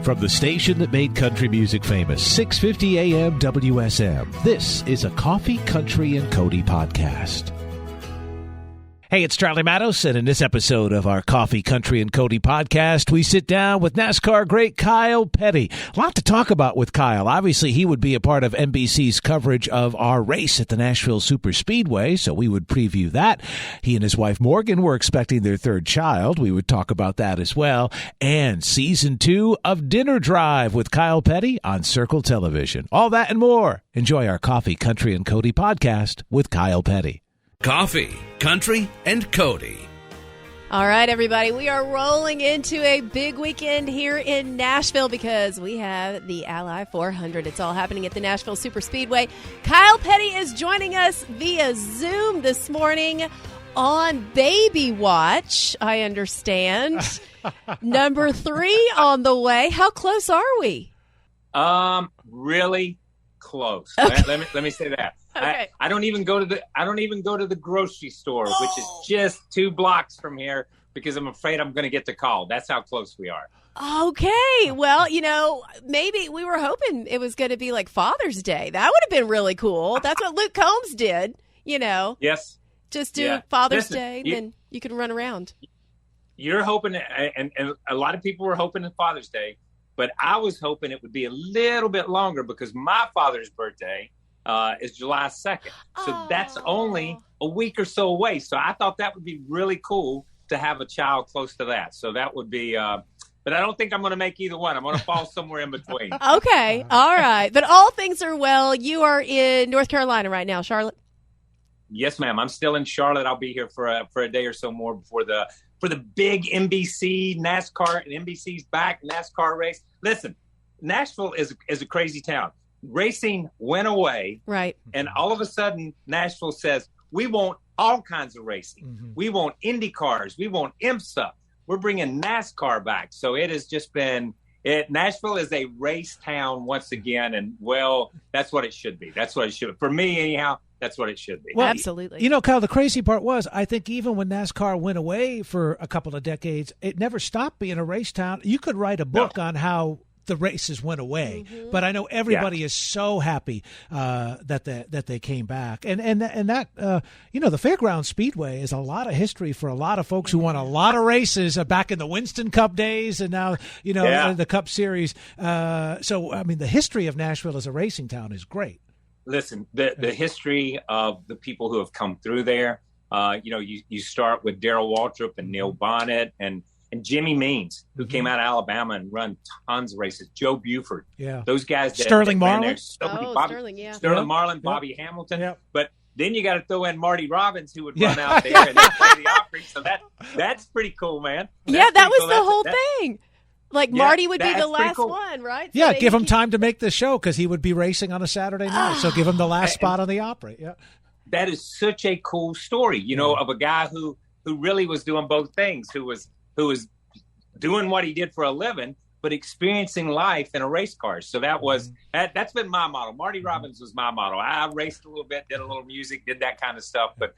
From the station that made country music famous, 650 AM WSM, this is a Coffee, Country, and Cody podcast. Hey, it's Charlie Matos, and in this episode of our Coffee, Country, and Cody podcast, we sit down with NASCAR great Kyle Petty. A lot to talk about with Kyle. Obviously, he would be a part of NBC's coverage of our race at the Nashville Superspeedway, so we would preview that. He and his wife Morgan were expecting their third child. We would talk about that as well. And Season 2 of Dinner Drive with Kyle Petty on Circle Television. All that and more. Enjoy our Coffee, Country, and Cody podcast with Kyle Petty. Coffee, Country, and Cody. All right, everybody, we are rolling into a big weekend here in Nashville because we have the Ally 400. It's all happening at the Nashville Superspeedway. Kyle Petty is joining us via Zoom this morning on Baby Watch, I understand. Number 3 on the way. How close are we? Really close. Okay. Let me say that. Okay. I don't even go to the grocery store, which is just 2 blocks from here, because I'm afraid I'm going to get the call. That's how close we are. Okay. Well, maybe we were hoping it was going to be like Father's Day. That would have been really cool. That's what Luke Combs did, Yes. Just do Father's Day, and then you can run around. You're hoping, and a lot of people were hoping for Father's Day, but I was hoping it would be a little bit longer because my father's birthday is July 2nd. So that's only a week or so away. So I thought that would be really cool to have a child close to that. So that would be, but I don't think I'm going to make either one. I'm going to fall somewhere in between. Okay. All right. But all things are well. You are in North Carolina right now, Charlotte? Yes, ma'am. I'm still in Charlotte. I'll be here for a day or so more before the big NBC NASCAR, and NBC's back NASCAR race. Listen, Nashville is a crazy town. Racing went away, right? And all of a sudden, Nashville says, we want all kinds of racing. Mm-hmm. We want Indy cars. We want IMSA. We're bringing NASCAR back. So it has just been Nashville is a race town once again. And, well, that's what it should be. That's what it should be. For me, anyhow, that's what it should be. Well, absolutely. Kyle, the crazy part was, I think even when NASCAR went away for a couple of decades, it never stopped being a race town. You could write a book on how the races went away, but I know everybody is so happy that they came back, and that the Fairground Speedway is a lot of history for a lot of folks who won a lot of races back in the Winston Cup days, and now the Cup Series. So I mean, the history of Nashville as a racing town is great. Listen, the history of the people who have come through there. You start with Darrell Waltrip and Neil Bonnet and Jimmy Means, who came out of Alabama and run tons of races. Joe Buford. Yeah. Those guys. Sterling Marlin. Sterling Marlin, Bobby Hamilton. Yeah. But then you got to throw in Marty Robbins, who would run out there and play the Opry. So that's pretty cool, man. That was the whole thing. Like Marty would be the last one, right? So give him time to make the show because he would be racing on a Saturday night. So give him the last spot on the Opry. Yeah. That is such a cool story, of a guy who really was doing both things, who was doing what he did for a living, but experiencing life in a race car. So that's been my model. Marty Robbins was my model. I raced a little bit, did a little music, did that kind of stuff. But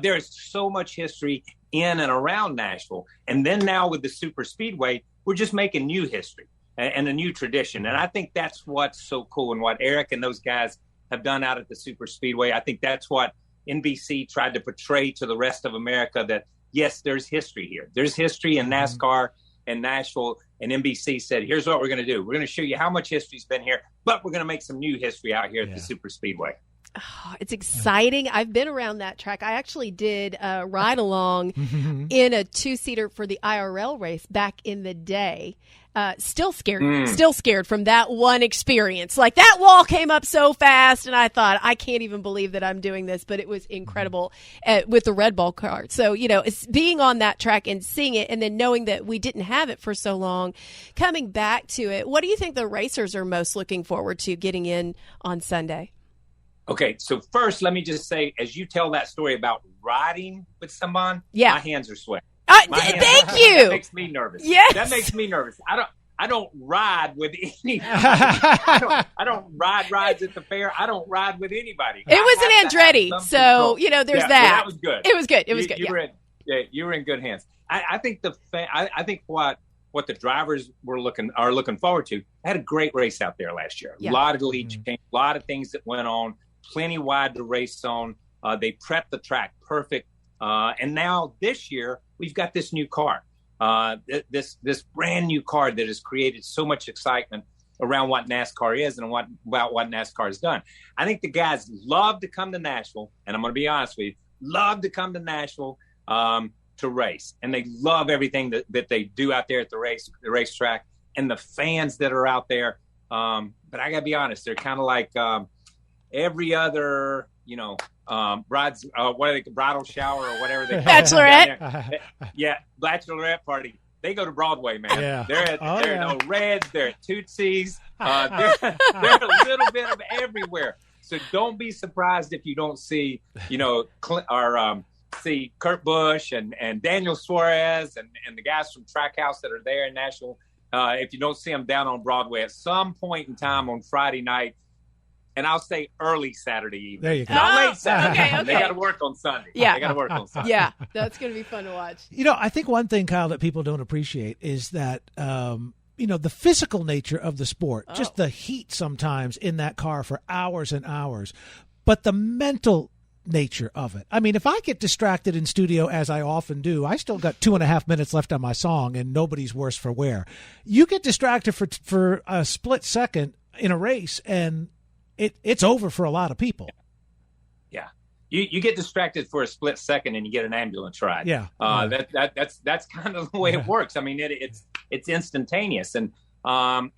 there is so much history in and around Nashville. And then now with the Super Speedway, we're just making new history and a new tradition. And I think that's what's so cool, and what Eric and those guys have done out at the Super Speedway. I think that's what NBC tried to portray to the rest of America, that yes, there's history here. There's history in NASCAR and Nashville, and NBC said, here's what we're going to do. We're going to show you how much history's been here, but we're going to make some new history out here at the Super Speedway. Oh, it's exciting. I've been around that track. I actually did a ride along in a 2-seater for the IRL race back in the day. Still scared from that one experience. Like, that wall came up so fast, and I thought, I can't even believe that I'm doing this, but it was incredible with the Red Bull car. So, it's being on that track and seeing it, and then knowing that we didn't have it for so long, coming back to it. What do you think the racers are most looking forward to getting in on Sunday? Okay, so first, let me just say, as you tell that story about riding with someone, my hands are sweating. Thank you. That makes me nervous. Yes. That makes me nervous. I don't ride with anybody. I don't ride rides at the fair. I don't ride with anybody. It was an Andretti, so there's that. That was good. It was good. It was good. You were in good hands. I think I think what what the drivers are looking forward to. I had a great race out there last year. Yeah. A lot of lead change, a lot of things that went on, plenty wide to race on. They prepped the track perfect. And now this year, we've got this new car, this brand new car that has created so much excitement around what NASCAR is and about what NASCAR has done. I think the guys love to come to Nashville, and I'm going to be honest with you, love to come to Nashville to race, and they love everything that they do out there at the racetrack, and the fans that are out there. But I gotta be honest, they're kind of like every other, brides, bridal shower or whatever they call Bachelorette. Yeah, bachelorette party. They go to Broadway, man. Yeah. They're at Reds, they're at Tootsie's. They're a little bit of everywhere. So don't be surprised if you don't see, see Kurt Busch and Daniel Suarez and the guys from Trackhouse that are there in Nashville. If you don't see them down on Broadway at some point in time on Friday night, and I'll say early Saturday evening. There you go. Not late Saturday. Okay. They got to work on Sunday. Yeah. They got to work on Sunday. Yeah, that's going to be fun to watch. I think one thing, Kyle, that people don't appreciate is that, the physical nature of the sport, just the heat sometimes in that car for hours and hours, but the mental nature of it. I mean, if I get distracted in studio, as I often do, I still got 2.5 minutes left on my song and nobody's worse for wear. You get distracted for a split second in a race and it's over for a lot of people. Yeah. You get distracted for a split second and you get an ambulance ride. Yeah. That's kind of the way it works. I mean, it's instantaneous. And I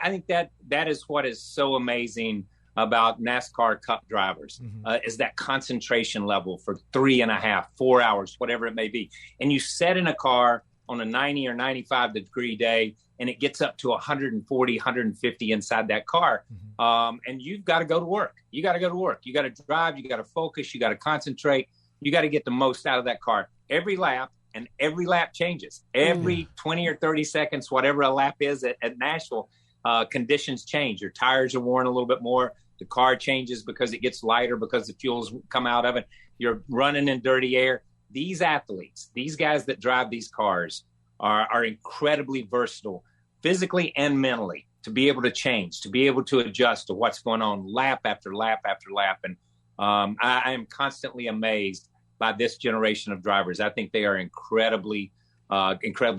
think that is what is so amazing about NASCAR Cup drivers, is that concentration level for 3.5, 4 hours, whatever it may be. And you set in a car on a 90 or 95 degree day, and it gets up to 140, 150 inside that car. And you've got to go to work. You got to go to work. You got to drive. You got to focus. You got to concentrate. You got to get the most out of that car every lap, and every lap changes. Every 20 or 30 seconds, whatever a lap is at Nashville, conditions change. Your tires are worn a little bit more. The car changes because it gets lighter, because the fuels come out of it. You're running in dirty air. These athletes, these guys that drive these cars are incredibly versatile, physically and mentally, to be able to change, to be able to adjust to what's going on lap after lap after lap. And I am constantly amazed by this generation of drivers. I think they are incredibly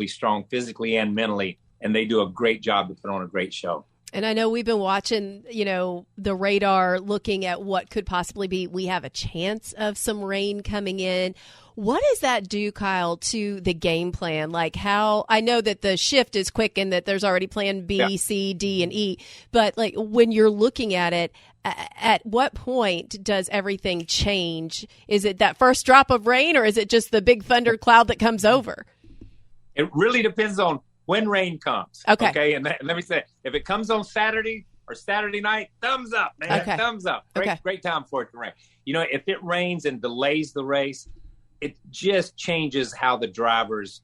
strong physically and mentally, and they do a great job to put on a great show. And I know we've been watching, the radar, looking at what could possibly be. We have a chance of some rain coming in. What does that do, Kyle, to the game plan? Like, how I know that the shift is quick and that there's already plan B, C, D, and E. But like when you're looking at it, at what point does everything change? Is it that first drop of rain, or is it just the big thunder cloud that comes over? It really depends on when rain comes. Okay. And let me say, if it comes on Saturday or Saturday night, thumbs up, man. Okay. Thumbs up. Great time for it to rain. If it rains and delays the race, it just changes how the drivers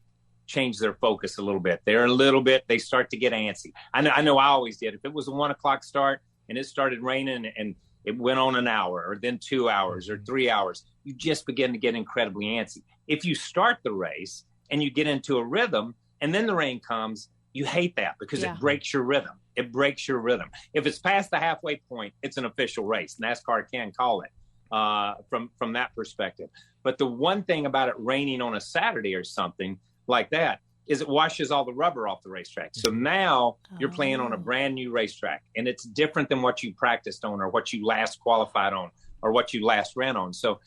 change their focus a little bit. They start to get antsy. I know I always did. If it was a 1:00 start and it started raining and it went on an hour or then 2 hours or 3 hours, you just begin to get incredibly antsy. If you start the race and you get into a rhythm and then the rain comes, you hate that because it breaks your rhythm. It breaks your rhythm. If it's past the halfway point, it's an official race. NASCAR can call it from that perspective. But the one thing about it raining on a Saturday or something like that is it washes all the rubber off the racetrack. So now you're playing on a brand new racetrack, and it's different than what you practiced on or what you last qualified on or what you last ran on. So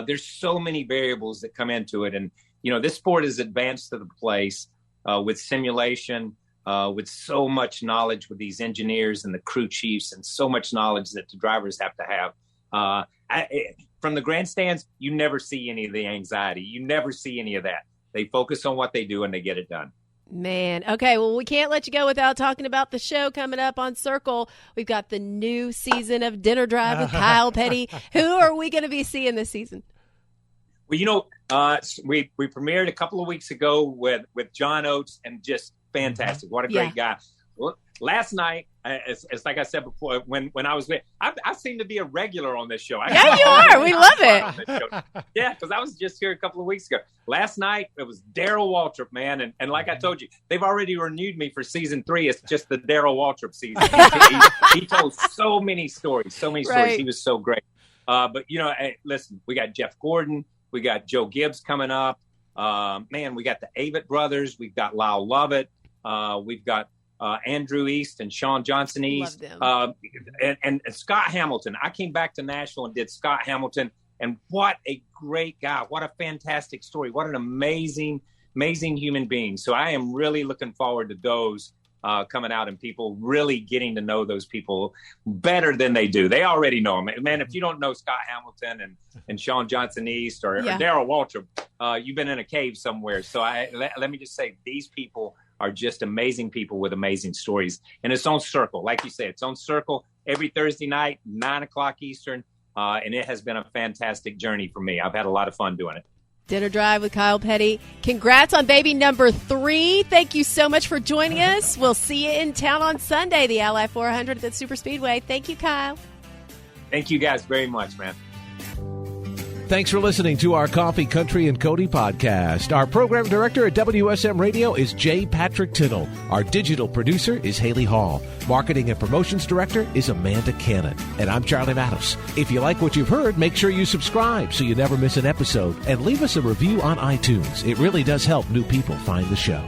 there's so many variables that come into it. And, this sport is advanced to the place with simulation, with so much knowledge with these engineers and the crew chiefs, and so much knowledge that the drivers have to have. From the grandstands, you never see any of the anxiety. You never see any of that. They focus on what they do and they get it done. Man. Okay. Well, we can't let you go without talking about the show coming up on Circle. We've got the new season of Dinner Drive with Kyle Petty. Who are we going to be seeing this season? Well, we premiered a couple of weeks ago with John Oates, and just fantastic. What a great guy. last night, it's like I said before, when I was there, I seem to be a regular on this show. Yeah, you are. We love it. Yeah, because I was just here a couple of weeks ago. Last night, it was Darryl Waltrip, man. And like I told you, they've already renewed me for season 3. It's just the Darryl Waltrip season. He told so many stories, stories. He was so great. But, hey, listen, we got Jeff Gordon. We got Joe Gibbs coming up. Man, we got the Avett brothers. We've got Lyle Lovett. We've got Andrew East and Sean Johnson East, and Scott Hamilton. I came back to Nashville and did Scott Hamilton, and what a great guy! What a fantastic story! What an amazing human being! So I am really looking forward to those coming out and people really getting to know those people better than they do. They already know them, man. If you don't know Scott Hamilton and Sean Johnson East or Darryl Waltrip, you've been in a cave somewhere. So let me just say, these people are just amazing people with amazing stories. And it's on Circle. Like you said, it's on Circle every Thursday night, 9:00 Eastern. And it has been a fantastic journey for me. I've had a lot of fun doing it. Dinner Drive with Kyle Petty. Congrats on baby number 3. Thank you so much for joining us. We'll see you in town on Sunday, the Ally 400 at the Super Speedway. Thank you, Kyle. Thank you guys very much, man. Thanks for listening to our Coffee, Country, and Cody podcast. Our program director at WSM Radio is J. Patrick Tittle. Our digital producer is Haley Hall. Marketing and promotions director is Amanda Cannon. And I'm Charlie Matos. If you like what you've heard, make sure you subscribe so you never miss an episode. And leave us a review on iTunes. It really does help new people find the show.